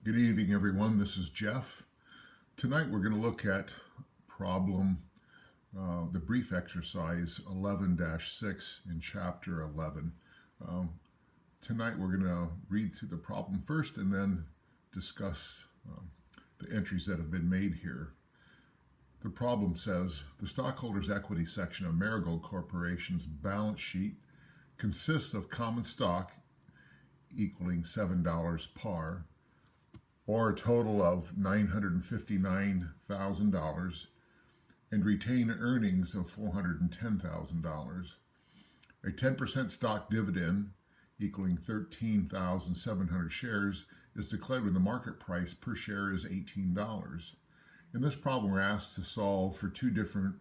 Good evening, everyone. This is Jeff. Tonight we're going to look at problem, the brief exercise 11-6 in chapter 11. Tonight we're going to read through the problem first and then discuss the entries that have been made here. The problem says, the stockholders' equity section of Marigold Corporation's balance sheet consists of common stock equaling $7 par, or a total of $959,000, and retained earnings of $410,000. A 10% stock dividend equaling 13,700 shares is declared when the market price per share is $18. In this problem, we're asked to solve for two different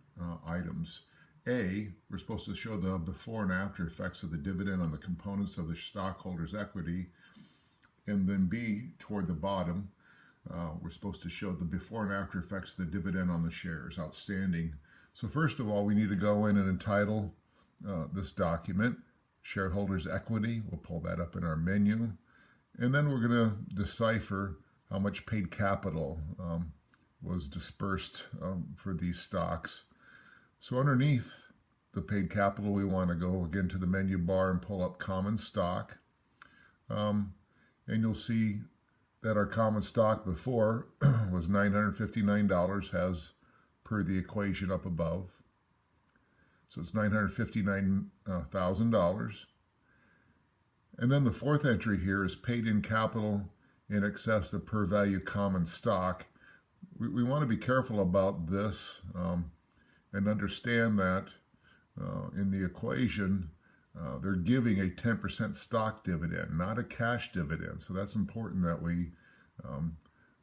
items. A, we're supposed to show the before and after effects of the dividend on the components of the stockholders' equity. And then B, toward the bottom, we're supposed to show the before and after effects of the dividend on the shares outstanding. So first of all, we need to go in and entitle this document, Shareholders' Equity. We'll pull that up in our menu. And then we're going to decipher how much paid capital was dispersed for these stocks. So underneath the paid capital, we want to go again to the menu bar and pull up common stock. And you'll see that our common stock before was $959 as per the equation up above. So it's $959,000. And then the fourth entry here is paid in capital in excess of per value common stock. We want to be careful about this and understand that in the equation, they're giving a 10% stock dividend, not a cash dividend. So that's important that we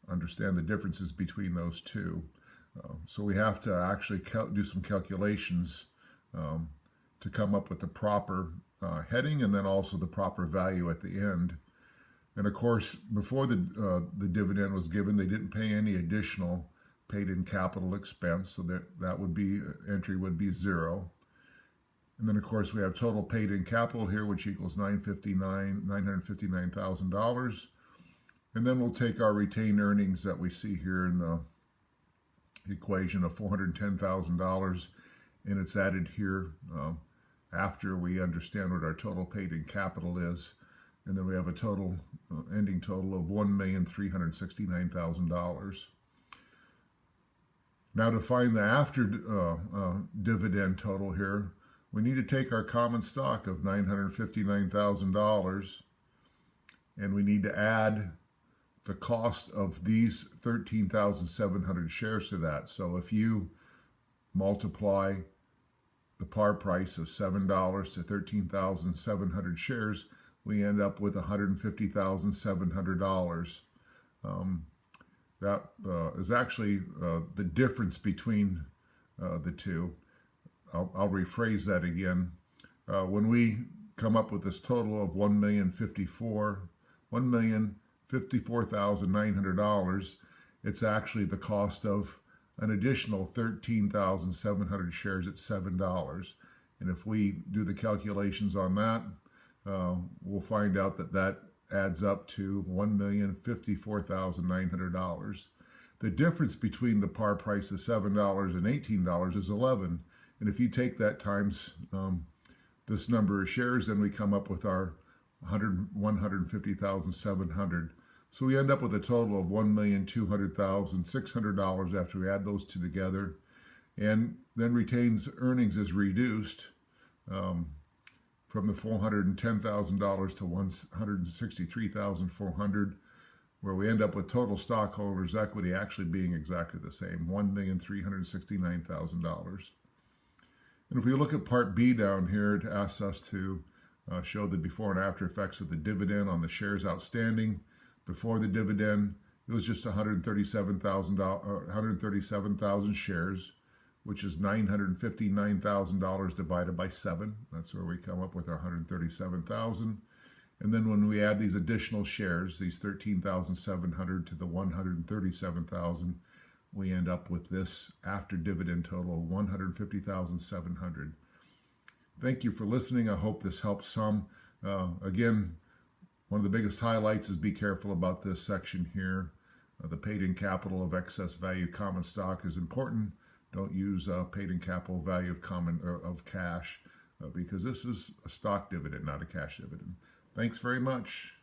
understand the differences between those two. So we have to actually do some calculations to come up with the proper heading and then also the proper value at the end. And of course, before the dividend was given, they didn't pay any additional paid in capital expense. So that would be, entry would be 0. And then, of course, we have total paid in capital here, which equals $959,000. And then we'll take our retained earnings that we see here in the equation of $410,000, and it's added here after we understand what our total paid in capital is. And then we have a total, ending total of $1,369,000. Now to find the after dividend total here, we need to take our common stock of $959,000 and we need to add the cost of these 13,700 shares to that. So if you multiply the par price of $7 to 13,700 shares, we end up with $150,700. That is actually the difference between the two. I'll rephrase that again. When we come up with this total of $1,054,900, it's actually the cost of an additional 13,700 shares at $7. And if we do the calculations on that, we'll find out that that adds up to $1,054,900. The difference between the par price of $7 and $18 is 11. And if you take that times this number of shares, then we come up with our $150,700. So we end up with a total of $1,200,600 after we add those two together. And then retained earnings is reduced from the $410,000 to $163,400, where we end up with total stockholders' equity actually being exactly the same, $1,369,000. And if we look at Part B down here, it asks us to show the before and after effects of the dividend on the shares outstanding. Before the dividend, it was just 137,000 shares, which is $959,000 divided by 7. That's where we come up with our 137,000. And then when we add these additional shares, these 13,700 to the 137,000, we end up with this after dividend total of 150,700. Thank you for listening. I hope this helps some. Again, One of the biggest highlights is be careful about this section here. The paid-in capital of excess value common stock is important. Don't use paid-in capital value of cash because this is a stock dividend, not a cash dividend. Thanks very much.